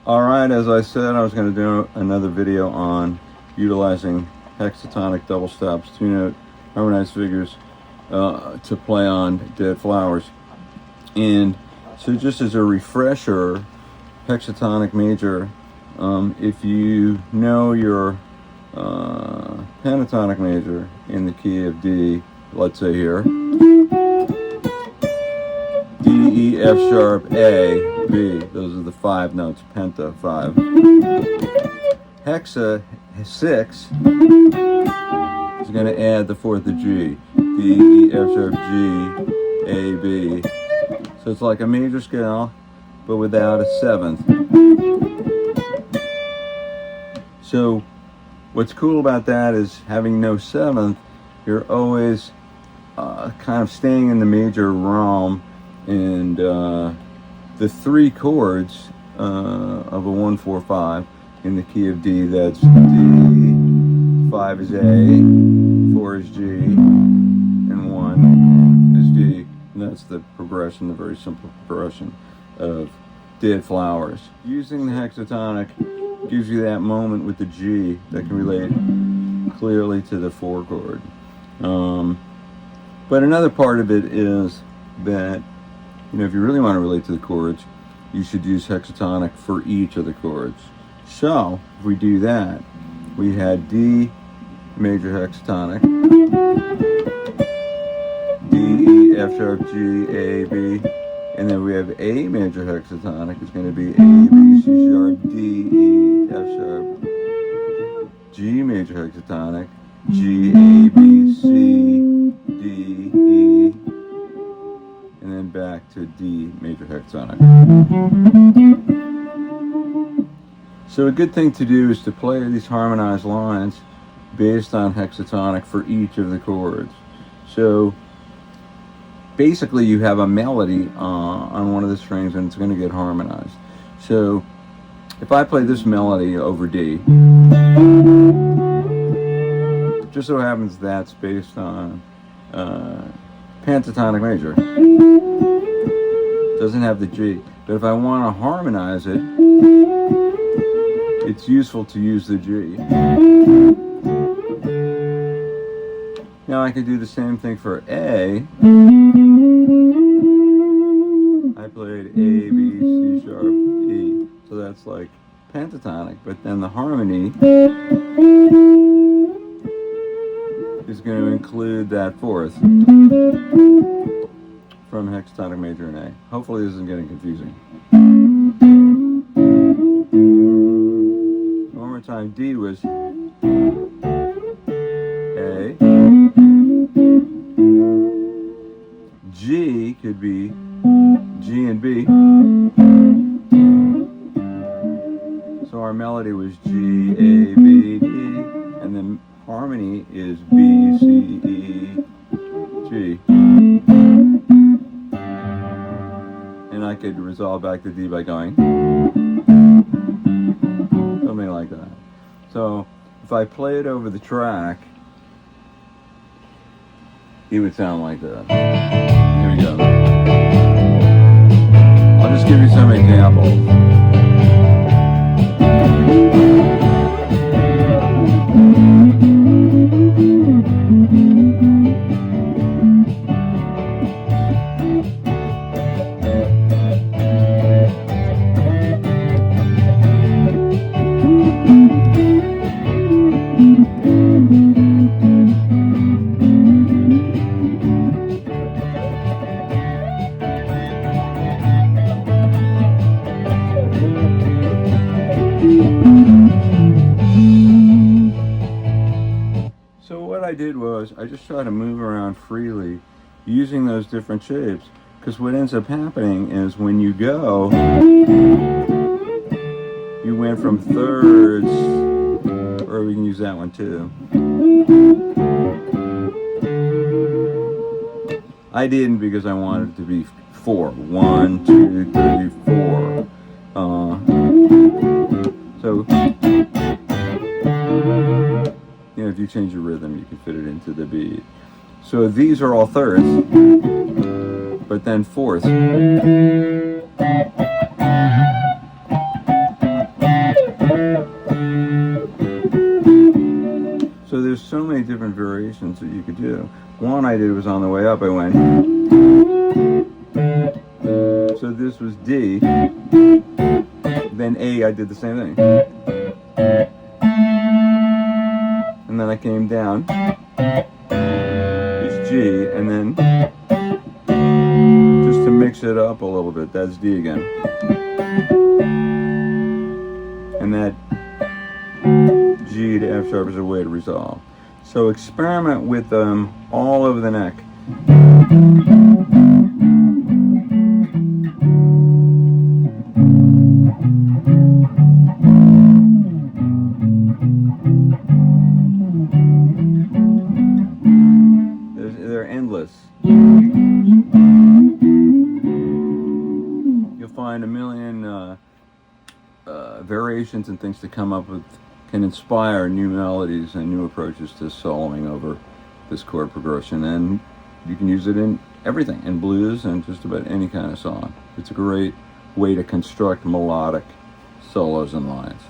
Alright, as I said, I was going to do another video on utilizing hexatonic double stops, two-note harmonized figures to play on dead flowers. And so just as a refresher, hexatonic major, if you know your pentatonic major in the key of D, let's say here, D, E, F sharp, A, B, those are the 5 notes, penta, 5. Hexa, 6, is going to add the 4th of G, D, E, F sharp, G, A, B. So it's like a major scale, but without a 7th. So what's cool about that is having no 7th, you're always kind of staying in the major realm, and the 3 chords of a 1, 4, 5 in the key of D, that's D, 5 is A, 4 is G, and 1 is D. And that's the progression, the very simple progression of dead flowers. Using the hexatonic gives you that moment with the G that can relate clearly to the 4 chord. But another part of it is that, you know, if you really want to relate to the chords, you should use hexatonic for each of the chords. So if we do that, we had D major hexatonic, D, E, F sharp, G, A, B, and then we have A major hexatonic. It's going to be A, B, C sharp, D, E, F sharp, G major hexatonic, G, A, B, C, D, E, and then back to D major hexatonic. So a good thing to do is to play these harmonized lines based on hexatonic for each of the chords. So basically you have a melody on one of the strings and it's going to get harmonized. So if I play this melody over D, just so happens that's based on pentatonic major. Doesn't have the G. But if I want to harmonize it, it's useful to use the G. Now I could do the same thing for A. I played A, B, C sharp, E. So that's like pentatonic, but then the harmony is going to include that 4th from hexatonic major and A. Hopefully this isn't getting confusing. One more time, D was A. G could be G and B. So our melody was G, A, B, D, and then harmony is B, C, E, G. And I could resolve back to D by going something like that. So if I play it over the track, it would sound like that. Here we go. I'll just give you some examples. What I did was I just try to move around freely using those different shapes, because what ends up happening is when you go, you went from thirds, or we can use that one too. I didn't, because I wanted it to be 4. 1, 2, 3, 4. So you know, if you change your rhythm, you can fit it into the beat. So these are all thirds, but then fourths. variations that you could do. One I did was on the way up, I went, so this was D, then A, I did the same thing. And then I came down, it's G, and then just to mix it up a little bit, that's D again. And that G to F sharp is a way to resolve. So experiment with them all over the neck. They're endless. You'll find a million variations and things to come up with, can inspire new melodies and new approaches to soloing over this chord progression, and you can use it in everything, in blues and just about any kind of song. It's a great way to construct melodic solos and lines.